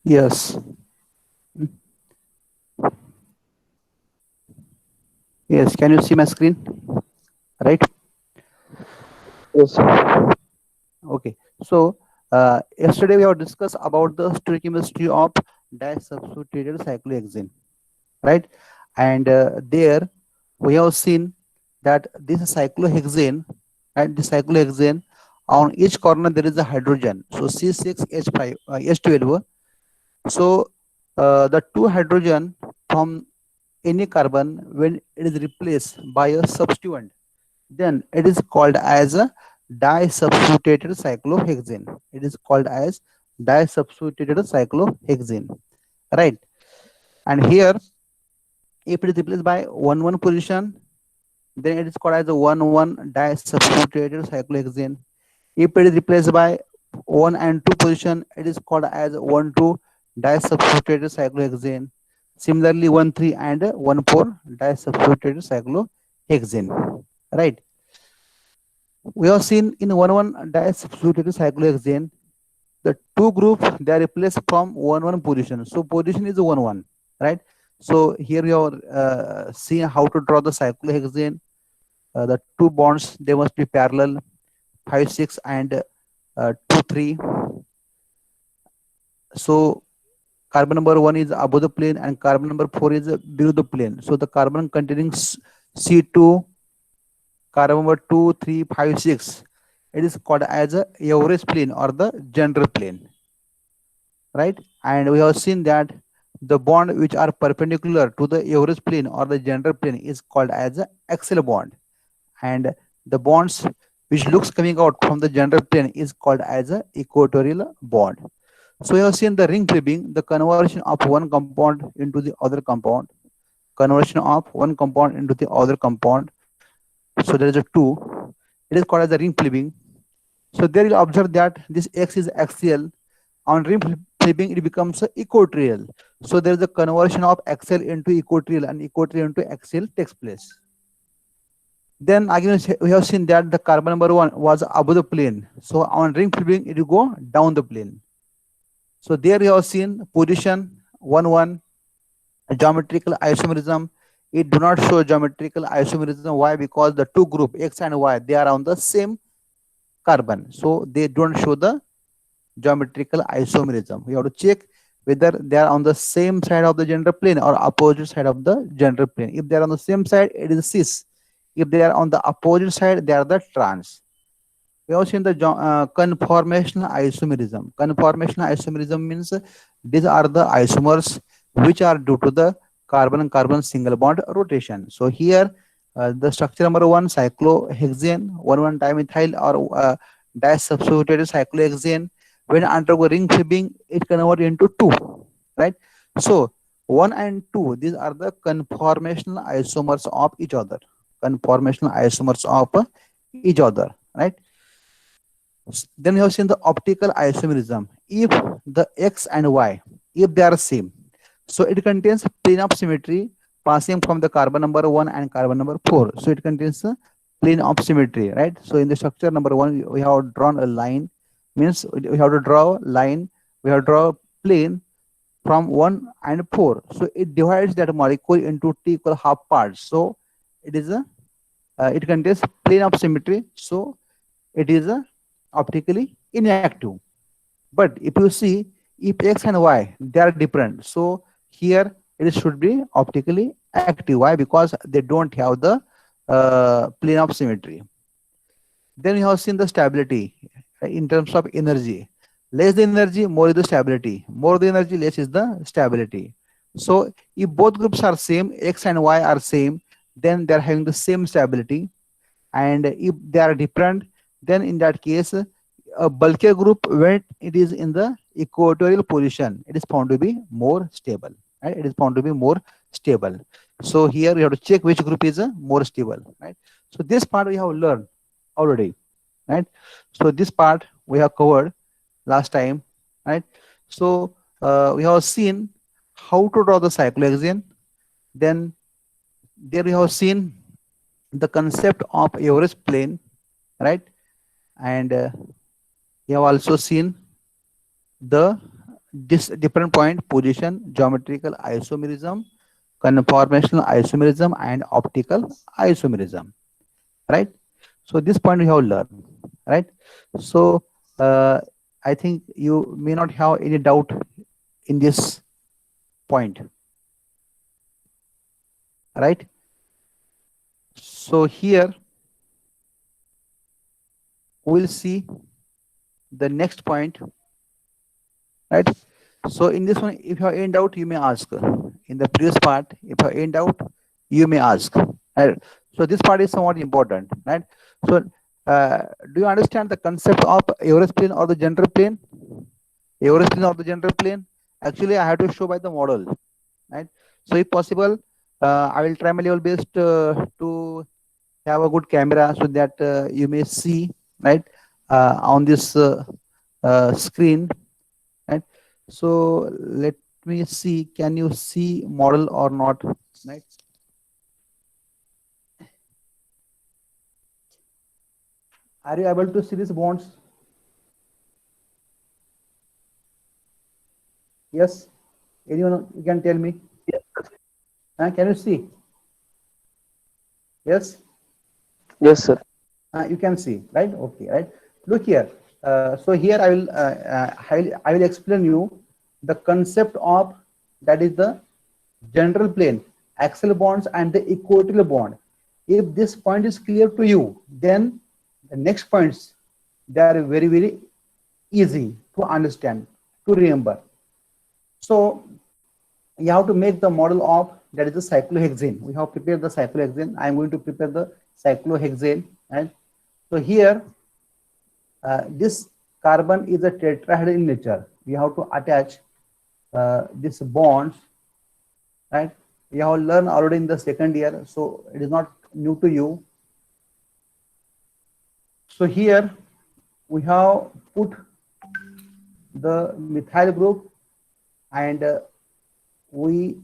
Yes. Yes. Can you see my screen? Right. Yes, sir. Okay. So yesterday we have discussed about the stoichiometry of disubstituted cyclohexane, right? And there we have seen that this cyclohexane, right? The cyclohexane, on each corner there is a hydrogen. So C6H5, H12. So the two hydrogen from any carbon, when it is replaced by a substituent, then it is called as a disubstituted cyclohexane. It is called as disubstituted cyclohexane, right? And here, if it is replaced by 1 1 position, then it is called as a 1 1 disubstituted cyclohexane. If it is replaced by 1 and 2 position, it is called as 1 2 disubstituted cyclohexane. Similarly, 1 3 and 1 4 disubstituted cyclohexane, right? We have seen in 1 1 disubstituted cyclohexane, the two groups they are replaced from 1 1 position. So position is 1 1, right? So here you are seeing how to draw the cyclohexane. The two bonds they must be parallel, 5 6 and 2 3. So carbon number 1 is above the plane and carbon number 4 is below the plane. So the carbon containing C2, carbon number 2 3 5 6, it is called as a average plane or the general plane, right? And we have seen that the bond which are perpendicular to the average plane or the general plane is called as a axial bond, and the bonds which looks coming out from the general plane is called as a equatorial bond. So we have seen the ring flipping, the conversion of one compound into the other compound, conversion of one compound into the other compound. So there is a two. It is called as the ring flipping. So there you observe that this x is axial. On ring flipping, it becomes equatorial. So there is a conversion of axial into equatorial and equatorial into axial takes place. Then again we have seen that the carbon number 1 was above the plane. So on ring flipping, it will go down the plane. So there you have seen position 1 1, geometrical isomerism. It do not show geometrical isomerism. Why? Because the two group X and Y, they are on the same carbon. So they don't show the geometrical isomerism. We have to check whether they are on the same side of the general plane or opposite side of the general plane. If they are on the same side, it is cis. If they are on the opposite side, they are the trans. We also in the conformational isomerism. Conformational isomerism means these are the isomers which are due to the carbon and carbon single bond rotation. So here the structure number 1 cyclohexane, 1 1 dimethyl or disubstituted cyclohexane, when undergo ring flipping, it convert into 2, right? So 1 and 2, these are the conformational isomers of each other. Conformational isomers of each other, right? Then we have seen the optical isomerism. If the x and y, if they are same, so it contains plane of symmetry passing from the carbon number 1 and carbon number 4. So it contains a plane of symmetry, right? So in the structure number 1, we have drawn a line, means we have to draw a line, we have to draw a plane from 1 and 4. So it divides that molecule into t equal half parts. So it is a it contains plane of symmetry. So it is a optically inactive. But if you see, if x and y they are different, so here it should be optically active. Why? Because they don't have the plane of symmetry. Then you have seen the stability in terms of energy. Less the energy, more is the stability. More the energy, less is the stability. So if both groups are same, x and y are same, then they are having the same stability. And if they are different, then in that case a bulkier group, when it is in the equatorial position, it is found to be more stable, right? It is found to be more stable. So here we have to check which group is more stable, right? So this part we have learned already, right? So this part we have covered last time, right? So we have seen how to draw the cyclohexane. Then there we have seen the concept of Everest plane, right? And we have also seen the this different point position, geometrical isomerism, conformational isomerism, and optical isomerism, right? So this point we have learned, right? So I think you may not have any doubt in this point, right? So here we'll see the next point, right? So in this one, if you are in doubt, you may ask. In the previous part, if you are in doubt, you may ask. Right? So this part is somewhat important, right? So do you understand the concept of Everest plane or the general plane? Everest plane or the general plane? Actually, I have to show by the model, right? So if possible, I will try my level best to have a good camera so that you may see, right, on this screen, right? So let me see, can you see model or not, right? Are you able to see these bonds? Yes, anyone you can tell me? Can you see? Yes. Yes, sir. You can see, right? Okay, right. Look here. So here I will explain you the concept of, that is the general plane, axial bonds, and the equatorial bond. If this point is clear to you, then the next points, they are very easy to understand, to remember. So you have to make the model of, that is the cyclohexane. We have prepared the cyclohexane. I am going to prepare the cyclohexane, right? So here this carbon is a tetrahedral in nature. We have to attach this bonds, right? We have learned already in the second year, so it is not new to you. So here we have put the methyl group, and we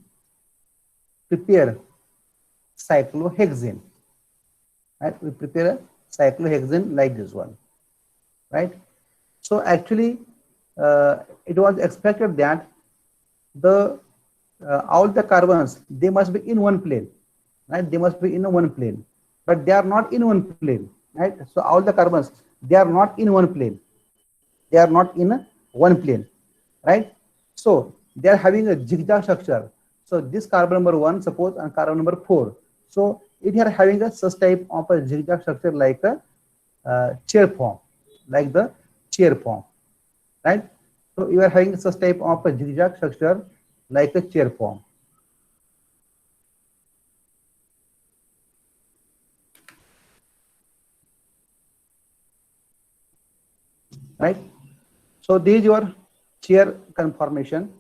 prepare cyclohexane, right? We prepare a cyclohexane like this one, right? So actually it was expected that the all the carbons, they must be in one plane, right? They must be in one plane, but they are not in one plane, right? So all the carbons, they are not in one plane, they are not in one plane, right? So they are having a zigzag structure. So this carbon number 1, suppose, and carbon number 4, so it are having a such type of a zigzag structure like a chair form, like the chair form, right? So you are having such type of a zigzag structure like a chair form. Right? So this is your chair conformation.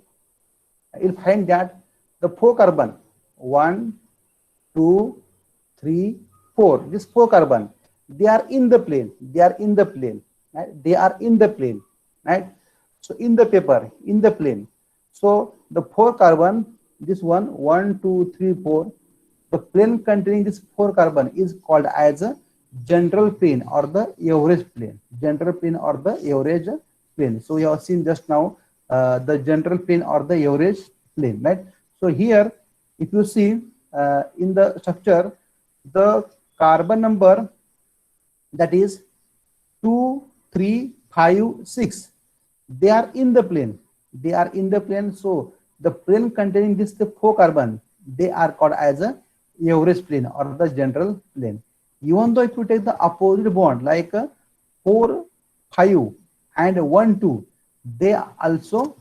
You'll find that the 4 carbon, 1, 2, 3, 4, this 4 carbon, they are in the plane, they are in the plane, right? They are in the plane, right? So in the paper, in the plane. So the 4 carbon, this one, 1, 2, 3, 4, the plane containing this 4 carbon is called as a general plane or the average plane. General plane or the average plane. So we have seen just now the general plane or the average plane, right? So here, if you see in the structure, the carbon number, that is 2, 3, 5, 6, they are in the plane. They are in the plane. So the plane containing this the 4 carbon, they are called as a average plane or the general plane. Even though if you take the opposite bond like 4, 5 and 1, 2, they are also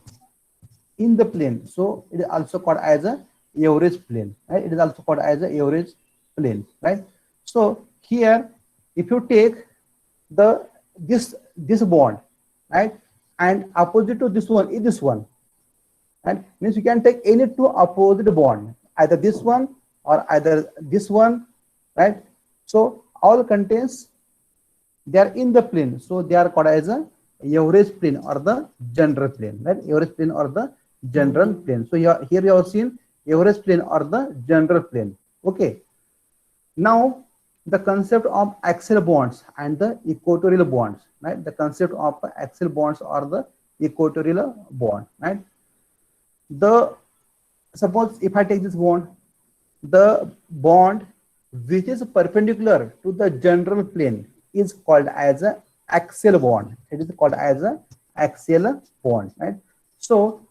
in the plane. So it is also called as a average plane, right? It is also called as a average plane, right? So here, if you take the this bond, right, and opposite to this one is this one, and means you can take any two opposite bond, either this one or either this one, right? So all contains, they are in the plane, so they are called as a average plane or the general plane, right? Average plane or the general plane. So here you have seen average plane or the general plane. Okay. Now the concept of axial bonds and the equatorial bonds, right? The concept of axial bonds or the equatorial bond, right? The suppose if I take this bond, the bond which is perpendicular to the general plane is called as a axial bond. It is called as a axial bond, right? So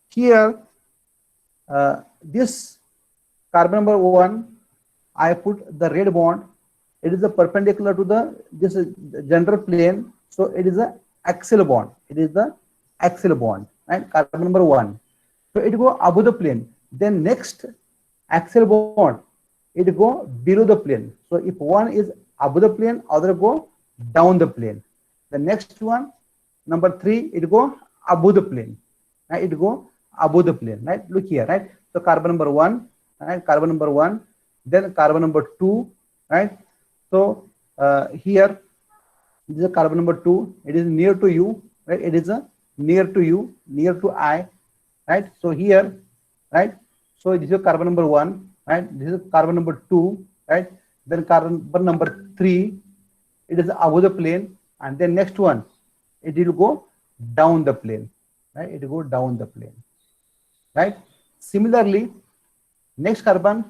here this carbon number 1, I put the red bond. It is a perpendicular to the this general plane, so it is a axial bond. It is the axial bond, right? Carbon number 1. So it go above the plane. Then next axial bond, it go below the plane. So if one is above the plane, other go down the plane. The next one, number 3, it go above the plane. Right? It go above the plane. Right? Look here. Right? So carbon number 1. Right? Carbon number 1. Then carbon number 2. Right? So here this is carbon number 2. It is near to you. Right? It is a near to you, near to I. Right? So here, right? So this is carbon number 1. Right? This is carbon number 2. Right? Then carbon number 3. It is above the plane, and then next one, it will go down the plane. Right? It will go down the plane. Right? Similarly, next carbon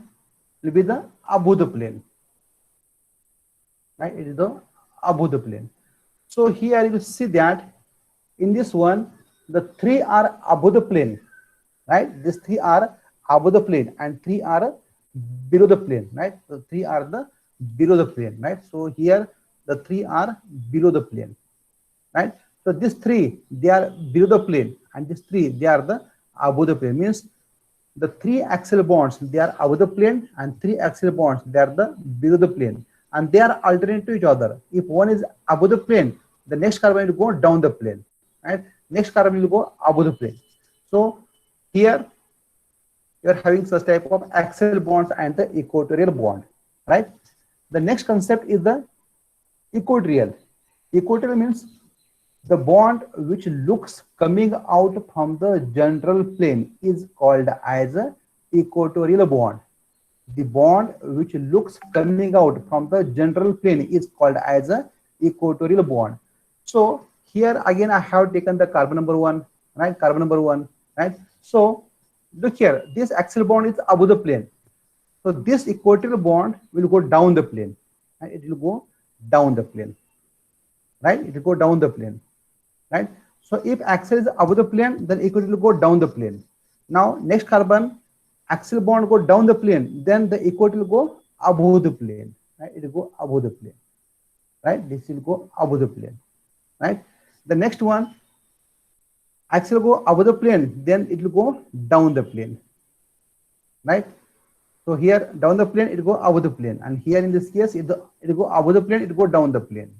will be the above the plane. Right? It is the above the plane. So here you will see that in this one, the 3 are above the plane. Right? These 3 are above the plane and 3 are below the plane. Right? So 3 are the below the plane. Right? So here the 3 are below the plane. Right? So these 3, they are below the plane, and these 3, they are the above the plane. Means the 3 axial bonds, they are above the plane, and 3 axial bonds, they are the below the plane, and they are alternate to each other. If one is above the plane, the next carbon will go down the plane. Right? Next carbon will go above the plane. So here you are having such type of axial bonds and the equatorial bond. Right? The next concept is the equatorial. Equatorial means the bond which looks coming out from the general plane is called as a equatorial bond. The bond which looks coming out from the general plane is called as a equatorial bond. So here again I have taken the carbon number 1, right? Carbon number 1, right? So look here, this axial bond is above the plane. So this equatorial bond will go down the plane. Right? It will go down the plane. Right? It will go down the plane. Right? So if axial is above the plane, then equatorial will go down the plane. Now next carbon, axial bond go down the plane, then the equatorial will go above the plane. Right? It will go above the plane. Right? This will go above the plane. Right? The next one, axial will go above the plane, then it will go down the plane. Right? So here down the plane, it will go above the plane, and here in this case, it will go above the plane, it will go down the plane.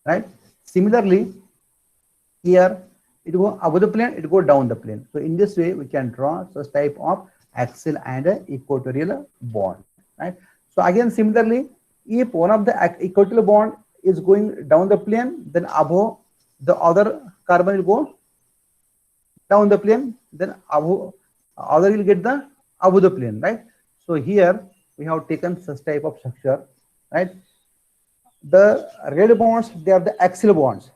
Right? Similarly, here it will go above the plane, it will go down the plane. So in this way, we can draw such type of axial and equatorial bond. Right? So again, similarly, if one of the equatorial bond is going down the plane, then above the other carbon will go down the plane, then above other will get the above the plane. Right? So here we have taken such type of structure. Right? The red bonds, they are the axial bonds.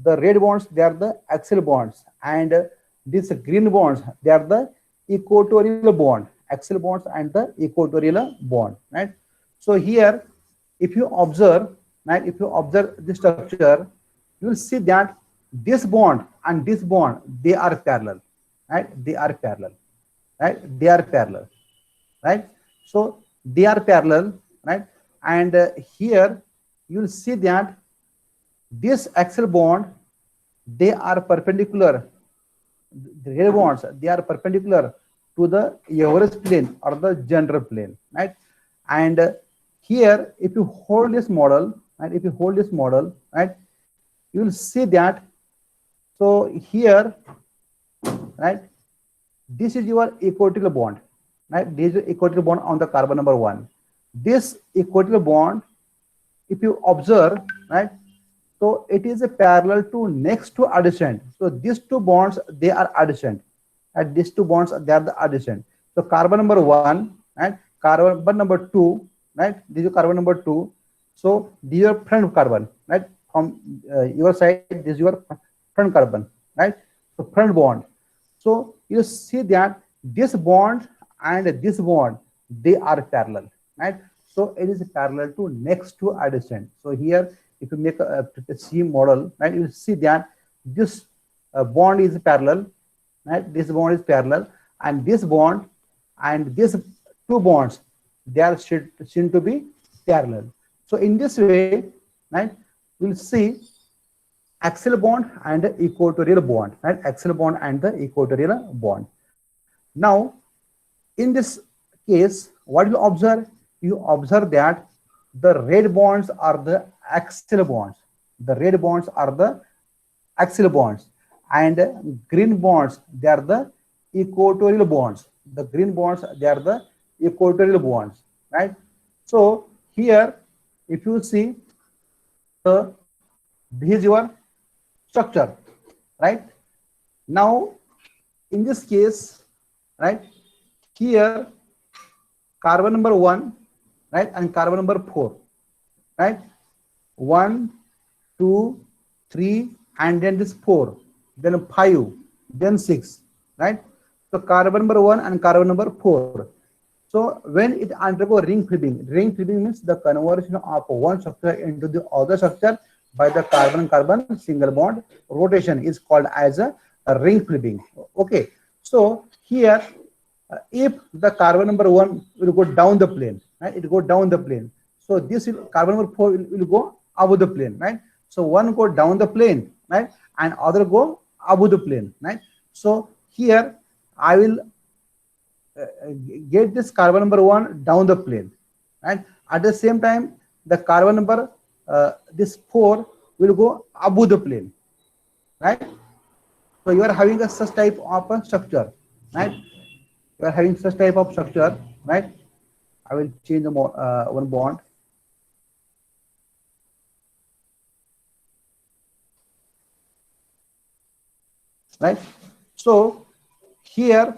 The red bonds, they are the axial bonds, and these green bonds, they are the equatorial bond. Axial bonds and the equatorial bond. Right? So here, if you observe, right, if you observe this structure, you will see that this bond and this bond, they are parallel. Right? They are parallel. Right? They are parallel. Right? So they are parallel. Right? And here you will see that this axial bond, they are perpendicular. The red bonds, they are perpendicular to the average plane or the general plane. Right? And here, if you hold this model, and if you hold this model, right, you will see that. So here, right, this is your equatorial bond. Right? This is equatorial bond on the carbon number 1. This equatorial bond, if you observe, right, So it is a parallel to next to adjacent. So these two bonds, they are adjacent. And these two bonds, they are the adjacent. So carbon number 1 and carbon number 2, right? This is carbon number 2. So these are front carbon, right? From your side, this is your front carbon, right? So front bond. So you see that this bond and this bond, they are parallel, right? So it is parallel to next to adjacent. So here, if you make a C model, right, you will see that this bond is parallel, right? This bond is parallel, and this bond and these two bonds, they are seen to be parallel. So in this way, right, we'll see axial bond and the equatorial bond, right? Axial bond and the equatorial bond. Now, in this case, what you observe? You observe that the red bonds are the axial bonds. The red bonds are the axial bonds, and green bonds, they are the equatorial bonds. The green bonds, they are the equatorial bonds, right? So here, if you see, this is your structure, right? Now, in this case, right, here carbon number 1, right, and carbon number 4, right? 1, 2, 3, and then this 4, then 5, then 6, right? So carbon number 1 and carbon number 4. So when it undergo ring flipping means the conversion of one structure into the other structure by the carbon-carbon single bond rotation is called as a ring flipping. Okay. So here, if the carbon number 1 will go down the plane, right? It will go down the plane. So this will, carbon number 4 will go above the plane, right? So one go down the plane, right? And other go above the plane, right? So here I will get this carbon number 1 down the plane, right? At the same time, the carbon number this 4 will go above the plane, right? So you are having a such type of a structure, right? You are having such type of structure, right? I will change the one bond. Right? So here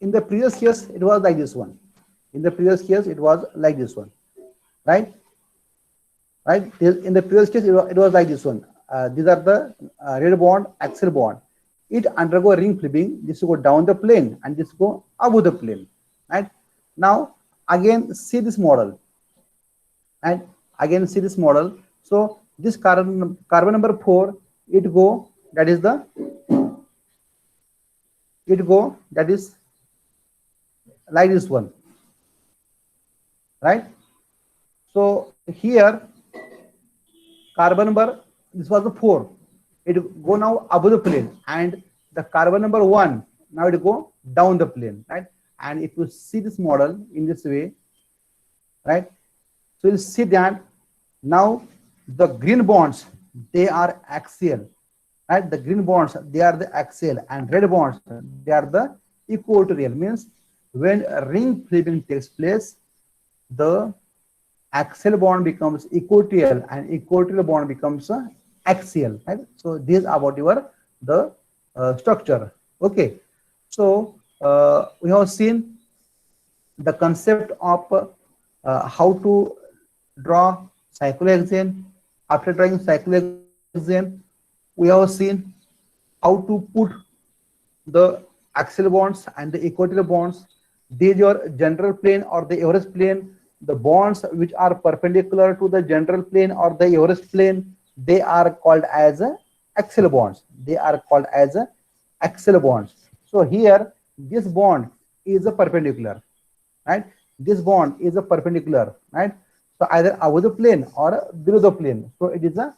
in the previous case it was like this one. In the previous case it was like this one, right? Right? In the previous case it was like this one. These are the red bond, axial bond. It undergo ring flipping. This will go down the plane and this go above the plane. Right? Now again see this model. And again see this model. So this carbon number 4, it go that is like this one, right? So here carbon number, this was the 4, it go now above the plane, and the carbon number 1 now it go down the plane, right? And if you see this model in this way, right, so you'll see that now the green bonds, they are axial, right? The green bonds, they are the axial, and red bonds, they are the equatorial. Means when ring flipping takes place, the axial bond becomes equatorial and equatorial bond becomes axial, right? So this is about your the structure. Okay, so we have seen the concept of how to draw cyclohexane. After drawing cyclohexane, we have seen how to put the axial bonds and the equatorial bonds. These your general plane or the Everest plane. The bonds which are perpendicular to the general plane or the Everest plane, they are called as axial bonds. They are called as axial bonds. So here this bond is a perpendicular, right? This bond is a perpendicular, right? So either above the plane or below the plane. So it is a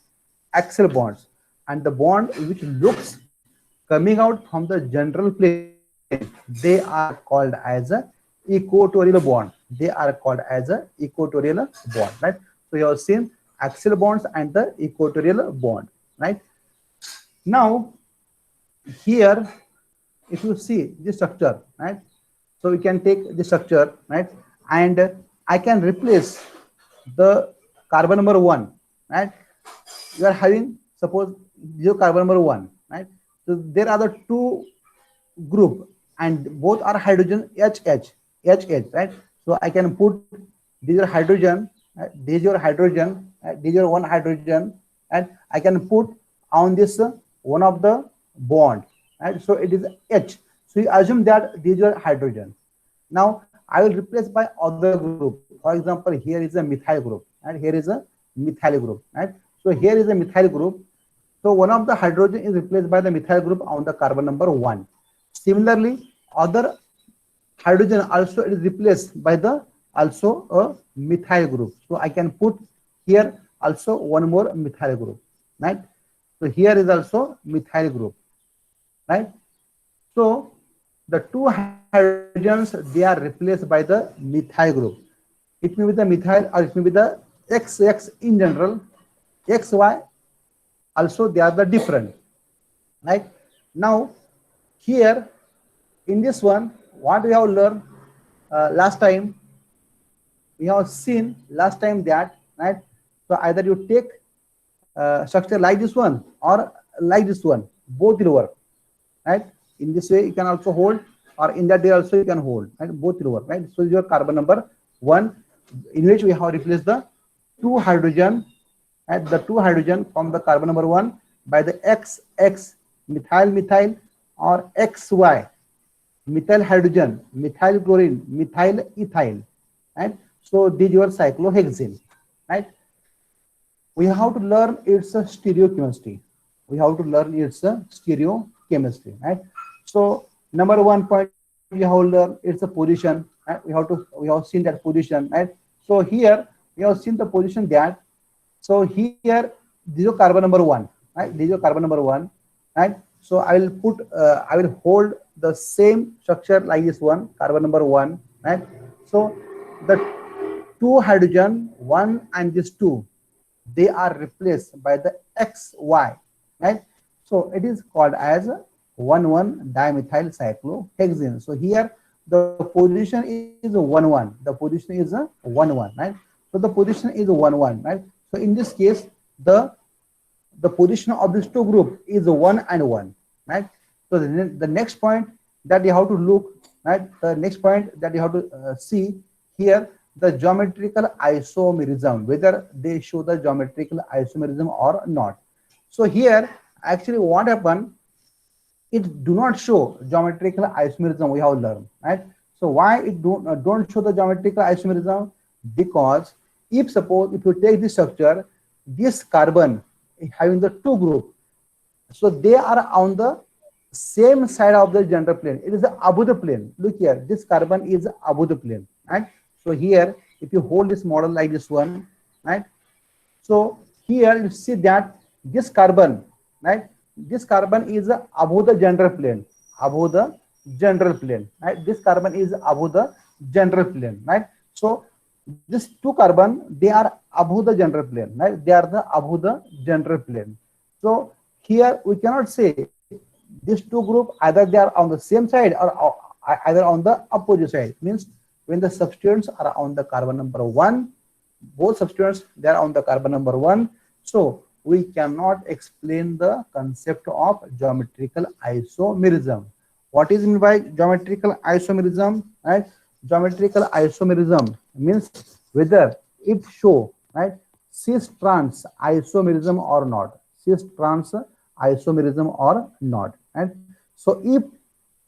axial bonds, and the bond which looks coming out from the general plane, they are called as a equatorial bond. They are called as a equatorial bond, right? So you have seen axial bonds and the equatorial bond, right? Now here, if you see this structure, right? So we can take this structure, right? And I can replace the carbon number 1, right? You are having suppose this is carbon number 1, right? So there are the two group and both are hydrogen HH, right? So I can put this is your hydrogen, this is your hydrogen, this is your one hydrogen, and I can put on this one of the bond, right? So it is H. So you assume that this is your hydrogen. Now I will replace by other group. For example, here is a methyl group, and here is a methyl group, right? So here is a methyl group. So one of the hydrogen is replaced by the methyl group on the carbon number 1. Similarly, other hydrogen also is replaced by the also a methyl group. So I can put here also one more methyl group, right? So here is also methyl group, right? So the two hydrogens they are replaced by the methyl group. It may be the methyl or it may be the XX in general. XY also they are the different, right? Now here in this one, what we have learned last time, we have seen last time that, right? So either you take structure like this one or like this one, both will work, right? In this way you can also hold, or in that way also you can hold, right? Both will work, right? So your carbon number 1, in which we have replaced the two hydrogen, and the two hydrogen from the carbon number 1 by the XX methyl or XY methyl hydrogen, methyl chlorine, methyl ethyl, right? So this is your cyclohexane, right? We have to learn its stereochemistry. We have to learn its stereochemistry, right? So number 1 point we have learned its a position, right? We have seen that position, right? So here we have seen the position that, so here this is carbon number 1, right? This is carbon number 1, right? So I will put I will hold the same structure like this one, carbon number 1, right? So the two hydrogen 1 and this 2, they are replaced by the XY, right? So it is called as 1,1 dimethyl cyclohexane. So here the position is 1,1, the position is 1,1, right? So the position is 1,1, right? So in this case the position of this two group is 1 and 1, right? So the next point that you have to look, right? The next point that you have to see here, the geometrical isomerism, whether they show the geometrical isomerism or not. So here actually what happened, it do not show geometrical isomerism, we have learned, right? So why it don't show the geometrical isomerism? Because if suppose if you take this structure, this carbon having the two group, so they are on the same side of the general plane. It is above the plane. Look here, this carbon is above the plane, right? So here if you hold this model like this one, right? So here you see that this carbon, right? This carbon is above the general plane, above the general plane, right? This carbon is above the general plane, right? So these two carbon, they are above the general plane, right? They are the above the general plane. So here we cannot say these two group either they are on the same side or either on the opposite side. Means when the substituents are on the carbon number 1, both substituents they are on the carbon number 1. So we cannot explain the concept of geometrical isomerism. What is meant by geometrical isomerism? Right? Geometrical isomerism means whether it show, right, cis trans isomerism or not, cis trans isomerism or not. Right? So if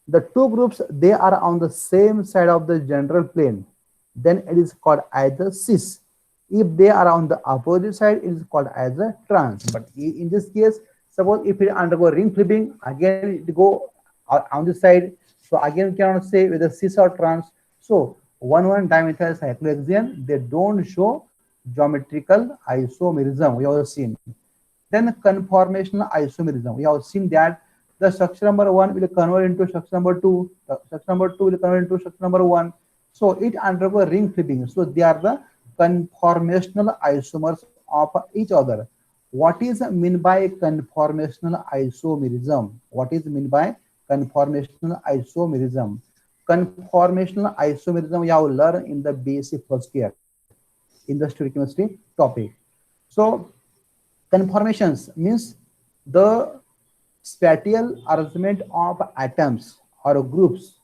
the two groups they are on the same side of the general plane, then it is called as a cis. If they are on the opposite side, it is called as a trans. But in this case, suppose if it undergo ring flipping, again it go on this side. So again we cannot say whether cis or trans. So 1,1 dimethyl cyclohexane, they don't show geometrical isomerism. We have seen. Then conformational isomerism. We have seen that the structure number 1 will convert into structure number 2. Structure number 2 will convert into structure number 1. So it undergo ring flipping. So they are the conformational isomers of each other. What is meant by conformational isomerism? What is meant by conformational isomerism? Conformational isomerism we have learned in the basic first year in the stereochemistry topic. So conformations means the spatial arrangement of atoms or groups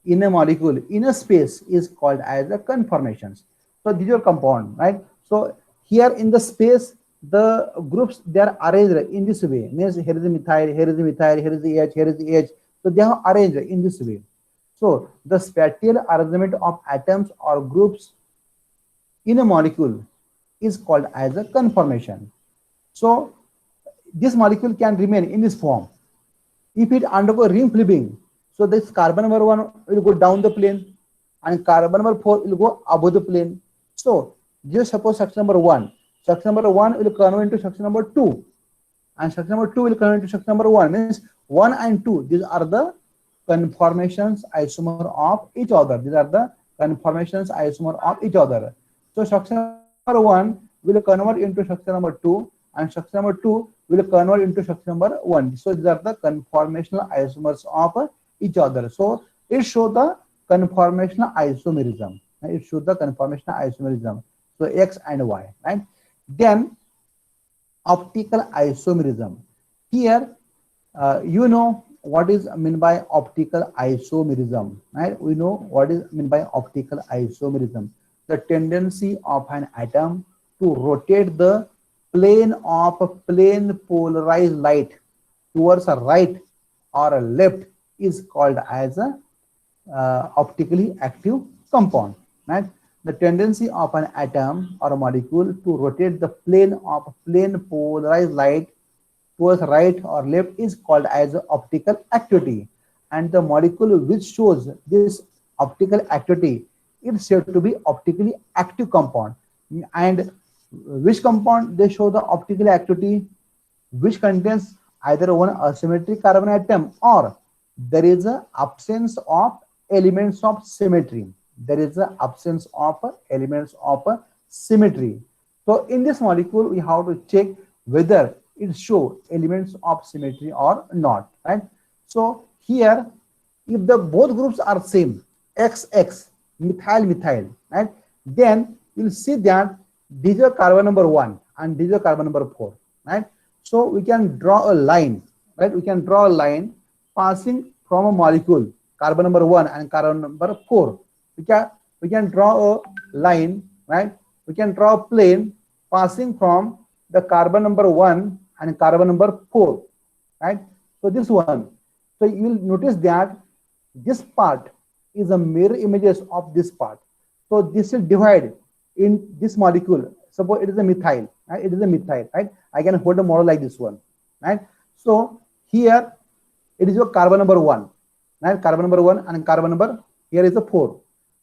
in a molecule in a space is called as a conformations. So these are compound, right? So here in the space, the groups they are arranged in this way. Means here is the methyl, here is the methyl, here is the H, here is the H. So they are arranged in this way. So the spatial arrangement of atoms or groups in a molecule is called as a conformation. So this molecule can remain in this form. If it undergo ring flipping, so this carbon number 1 will go down the plane and carbon number 4 will go above the plane. So just suppose structure number 1. Structure number 1 will convert into structure number 2 and structure number 2 will convert into structure number 1. Means 1 and 2, these are the conformations isomer of each other. These are the conformations isomer of each other. So structure number 1 will convert into structure number 2 and structure number 2 will convert into structure number 1. So these are the conformational isomers of each other. So it shows the conformational isomerism. It shows the conformational isomerism. So X and Y, right? Then optical isomerism. Here, you know what is meant by optical isomerism, right? We know what is meant by optical isomerism. The tendency of an atom to rotate the plane of a plane polarized light towards a right or a left is called as a optically active compound, right? The tendency of an atom or a molecule to rotate the plane of a plane polarized light towards right or left is called as optical activity, and the molecule which shows this optical activity is said to be optically active compound. And which compound they show the optical activity? Which contains either one asymmetric carbon atom or there is a absence of elements of symmetry. There is a absence of elements of symmetry. So in this molecule we have to check whether it show elements of symmetry or not, right? So here, if the both groups are same, XX, methyl, methyl, right? Then you'll see that these are carbon number 1 and these are carbon number 4, right? So we can draw a line, right? We can draw a line passing from a molecule, carbon number 1 and carbon number 4. We can draw a line, right? We can draw a plane passing from the carbon number 1 and carbon number 4, right? So this one. So you will notice that this part is a mirror images of this part. So this will divide in this molecule. Suppose it is a methyl, right? It is a methyl, right? I can hold a model like this one, right? So here it is your carbon number 1, right? Carbon number 1 and carbon number here is a 4.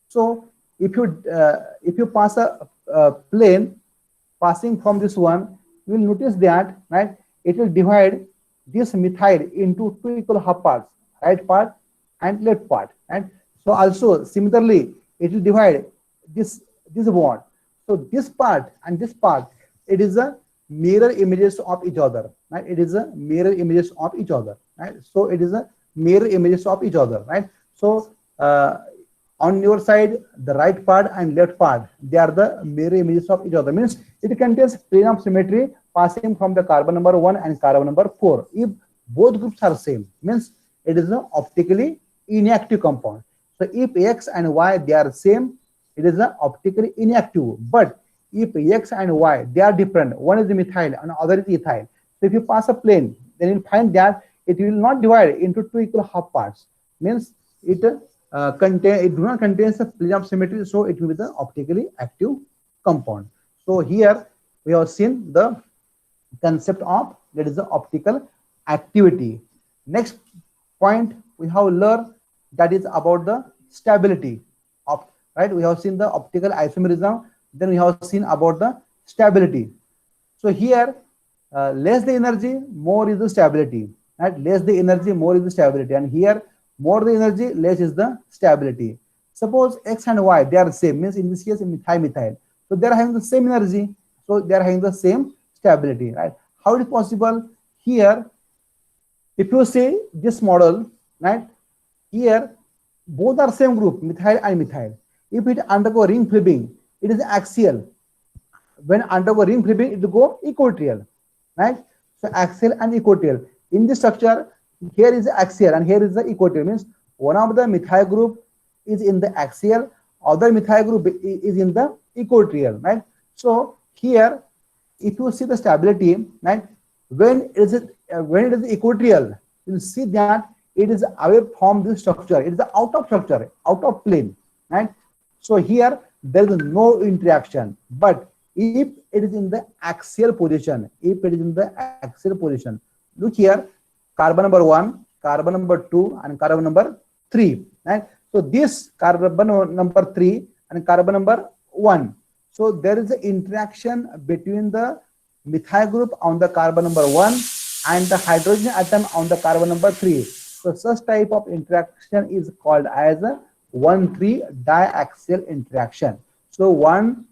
So if you pass a plane passing from this one, you will notice that, right, it will divide this methyl into 2 equal half parts, right part and left part, right? So also similarly it will divide this bond. So this part and this part, it is a mirror images of each other, right? It is a mirror images of each other, right? So it is a mirror images of each other, right? So on your side, the right part and left part, they are the mirror images of each other. Means it contains plane of symmetry passing from the carbon number 1 and carbon number 4. If both groups are same, means it is an optically inactive compound. So if X and Y they are same, it is an optically inactive. But if X and Y they are different, one is the methyl and other is ethyl. So if you pass a plane, then you'll find that it will not divide into 2 equal half parts. Means it do not contain a plane of symmetry, so it will be the optically active compound. So here we have seen the concept of that is the optical activity. Next point we have learned that is about the stability of, right? We have seen the optical isomerism, then we have seen about the stability. So here less the energy, more is the stability, right? Less the energy, more is the stability, and here more the energy, less is the stability. Suppose X and Y they are same, means in this case methyl, so they are having the same energy, so they are having the same stability, right? How it is possible? Here if you see this model, right, here both are same group, methyl and methyl. If it undergo ring flipping, it is axial. When undergo ring flipping, it will go equatorial, right? So axial and equatorial. In this structure, here is axial and here is the equatorial. Means one of the methyl group is in the axial, other methyl group is in the equatorial, right? So here, if you see the stability, right, when it is equatorial, you will see that it is away from this structure. It is out of structure, out of plane, right? So here there is no interaction. But if it is in the axial position, if it is in the axial position, look here, carbon number 1, carbon number 2, and carbon number 3, right? So this carbon number 3 and carbon number 1. So there is an interaction between the methyl group on the carbon number 1 and the hydrogen atom on the carbon number 3. So such type of interaction is called as a 1,3 diaxial interaction. So 1,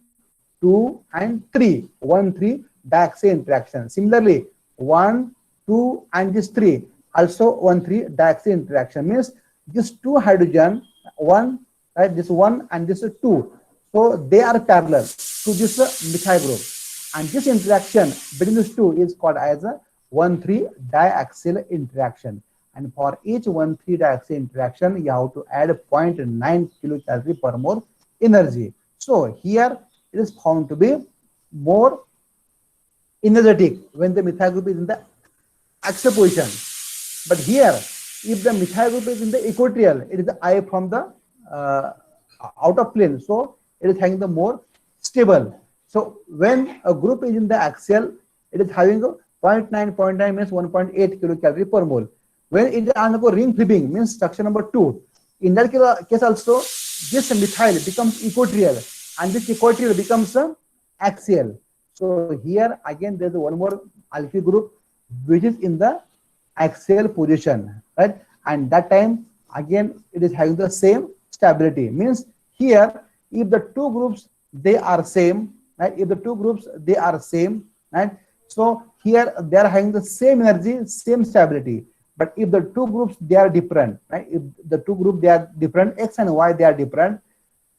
2, and 3, 1,3 diaxial interaction. Similarly, 1, 2, and this 3 also 1,3 diaxial interaction. Means this two hydrogen, one, right, this one and this 2. So they are parallel to this methyl group. And this interaction between these two is called as a 1,3 diaxial interaction. And for each 1,3 diaxial interaction, you have to add 0.9 kilocalorie per mole energy. So here it is found to be more energetic when the methyl group is in the axial position. But here, if the methyl group is in the equatorial, it is away from the out of plane. So it is having the more stable. So when a group is in the axial, it is having a 0.9 means 1.8 kilocalorie per mole. When it undergo ring flipping, means structure number 2, in that case also, this methyl becomes equatorial and this equatorial becomes axial. So here again there is one more alkyl group which is in the axial position, right? And that time again it is having the same stability. Means here if the two groups they are same, right? If the two groups they are same, right? So here they are having the same energy, same stability. But if the two groups they are different, right? If the two groups they are different, X and Y they are different.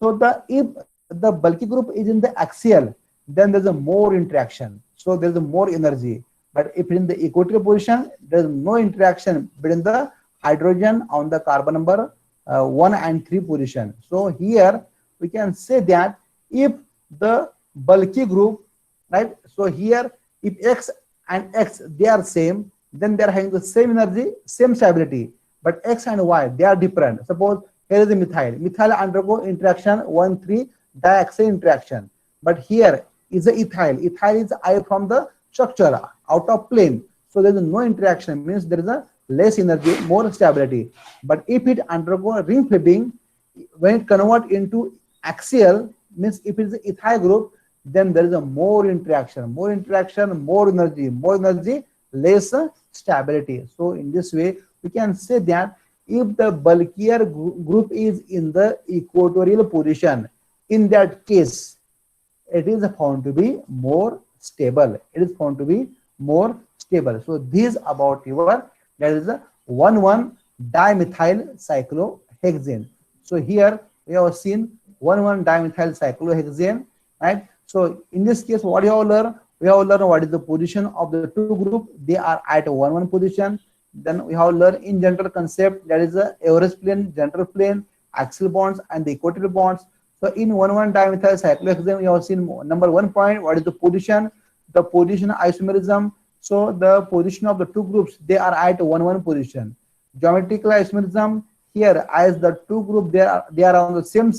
So if the bulky group is in the axial, then there's a more interaction. So there's a more energy. But if in the equatorial position, there's no interaction between the hydrogen on the carbon number 1 and 3 position. So here we can say that if the bulky group, right? So here if X and X they are same, then they are having the same energy, same stability. But X and Y they are different. Suppose here is the methyl. Methyl undergo interaction 1,3 diaxial interaction. But here is the ethyl. Ethyl is away from the structure, out of plane. So there is no interaction, means there is a less energy, more stability. But if it undergo ring flipping, when it convert into axial, means if it is the ethyl group, then there is a more interaction, more energy, less stability. So in this way, we can say that if the bulkier group is in the equatorial position, in that case, it is found to be more stable. It is found to be more stable. So this about your, that is a 1,1 dimethyl cyclohexane. So here we have seen 1,1 dimethyl cyclohexane, right? So in this case, what you have learned? We have learned what is the position of the two group. They are at 1,1 position. Then we have learned in general concept, that is the average plane, general plane, axial bonds, and the equatorial bonds. So in 1,1 dimethyl cyclohexane, we have seen number 1 point, what is the position isomerism. So the position of the two groups, they are at 1,1 position. Geometrical isomerism, here as the two groups they are on the same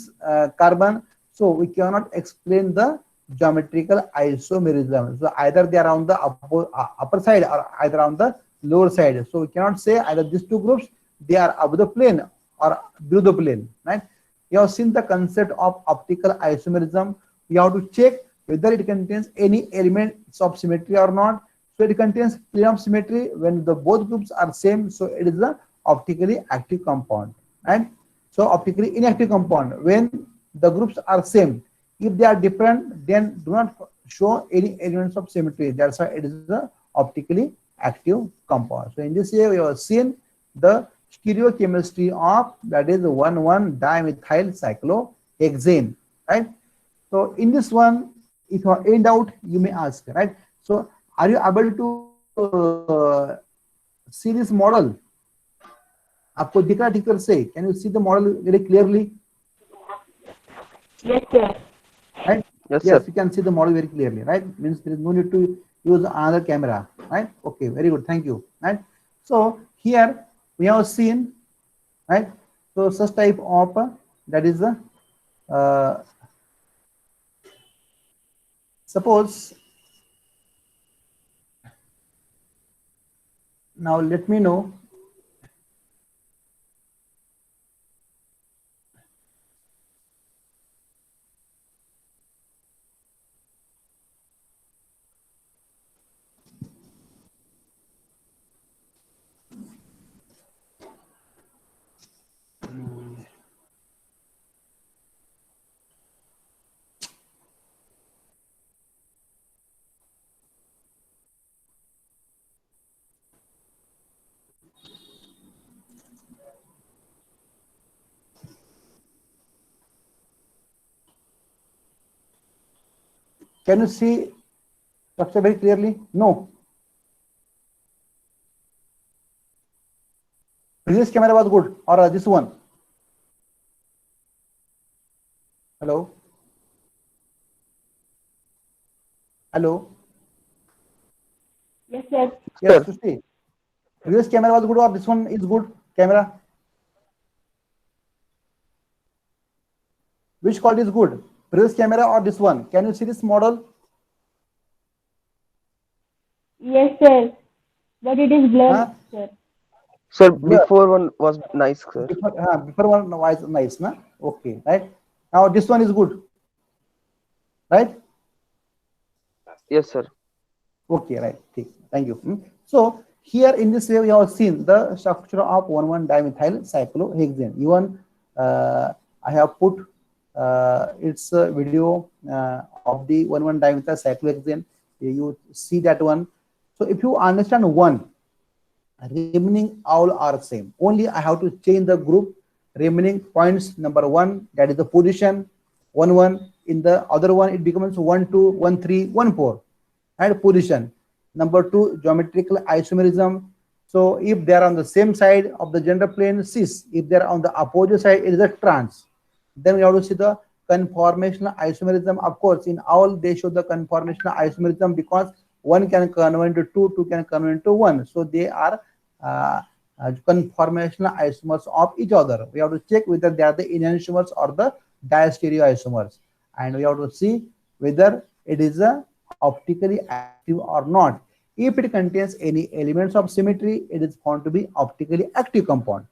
carbon, so we cannot explain the geometrical isomerism. So either they are on the upper side or either on the lower side. So we cannot say either these two groups they are above the plane or below the plane, right? You have seen the concept of optical isomerism. You have to check whether it contains any elements of symmetry or not. So it contains plane of symmetry when the both groups are same. So it is a optically active compound, right? So optically inactive compound when the groups are same. If they are different, then do not show any elements of symmetry. That's why it is a optically active compound. So in this way, we have seen the stereochemistry of, that is 1,1 dimethyl cyclohexane, right? So in this one, if you are in doubt, you may ask, right? So are you able to see this model. आपको दिख रहा ठीक तरह से? Can you see the model very clearly? Yes, sir. Right? Yes, Yes, sir. you can see the model very clearly, right? Means there is no need to use another camera, right? Okay, very good, thank you. Right? So here we have seen, right? So such type of that is the suppose now let me know. Can you see structure very clearly? No. Previous camera was good, or this one? Hello? Hello? Yes, sir. Yes, Sir. Srishti. Previous camera was good, or this one is good camera? Which quality is good? Previous camera or this one? Can you see this model? Yes, sir. But it is blurred, Huh? sir. Sir, Blur. before one was nice, sir. Before one was nice, na? Okay, right? Now this one is good, right? Yes, sir. Okay, right. Okay. Thank you. So here in this way we have seen the structure of 1,1-dimethyl cyclohexane. Even I have put its video of the 1,1-dimethyl cyclohexane. You see that one. So if you understand one, remaining all are same. Only I have to change the group remaining points. Number one, that is the position. 1 1 in the other one it becomes 1 2 1 3 1 4, and position. Number two, geometrical isomerism. So if they are on the same side of the gender plane, cis. If they are on the opposite side, it is a trans. Then we have to see the conformational isomerism. Of course, in all they show the conformational isomerism because one can convert into two, two can convert into one. So they are uh, conformational isomers of each other. We have to check whether they are the enantiomers or the diastereoisomers, and we have to see whether it is a optically active or not. If it contains any elements of symmetry, it is found to be optically active compound.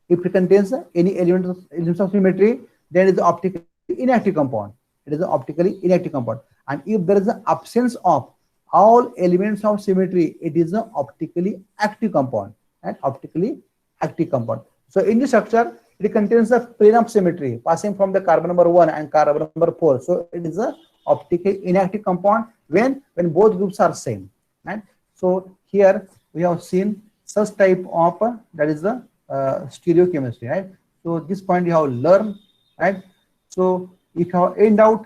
If it contains any elements of symmetry, then it is optically inactive compound. It is an optically inactive compound. And if there is an absence of all elements of symmetry, it is an optically active compound. And optically active compound. So in this structure, it contains the plane of symmetry passing from the carbon number 1 and carbon number 4. So it is a optically inactive compound when both groups are same. Right? So here we have seen such type of that is the stereochemistry, right? So this point you have learned, right? So if you have any doubt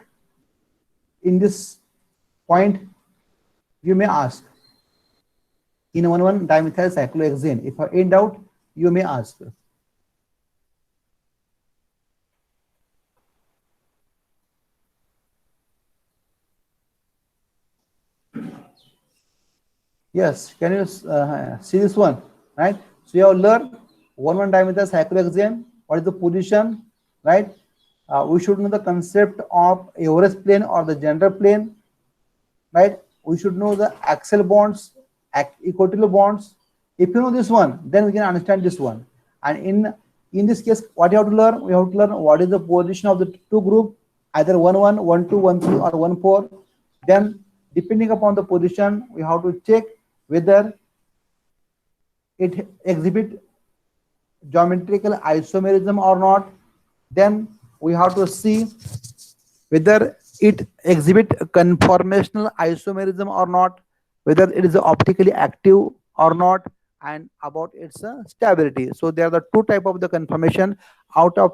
in this point, you may ask. In 1,1-dimethyl cyclohexane, if you have any doubt, you may ask. Yes, can you see this one, right? So you have learned 1,1-dimethyl cyclohexane. What is the position, right? We should know the concept of Everest plane or the gender plane, right? We should know the axial bonds, equatorial bonds. If you know this one, then we can understand this one. And in this case, what you have to learn? We have to learn what is the position of the two group, either 1 1, 1 2, 1 3, or 1 4. Then, depending upon the position, we have to check whether it exhibit geometrical isomerism or not. Then we have to see whether it exhibit conformational isomerism or not, whether it is optically active or not, and about its stability. So there are the two type of the conformation. Out of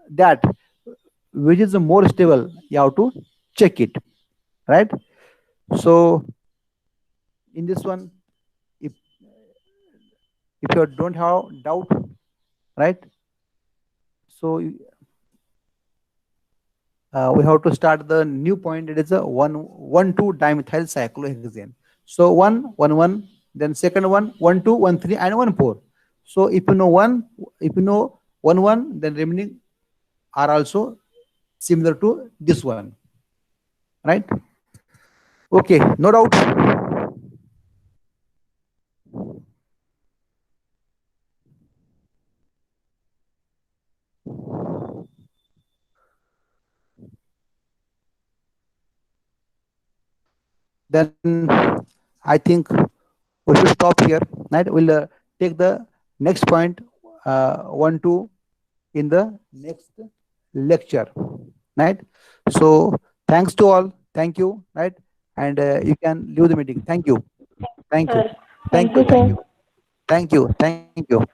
that, which is the more stable, you have to check it, right? So in this one, if you don't have doubt, right? So we have to start the new point. It is a 1,2 dimethyl cyclohexane. So 1 1 1, then second one 1 2 1 3 and 1 4. So if you know one, if you know 1 1, then remaining are also similar to this one, right? Okay, no doubt. Then I think we should stop here, right? We'll take the next point 1 2 in the next lecture, right? So thanks to all. Thank you, right? And you can leave the meeting. Thank you. Thank you. Sir. Thank Thank you. you, Thank sir. you. Thank you. Thank you.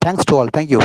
Thanks to all. Thank you.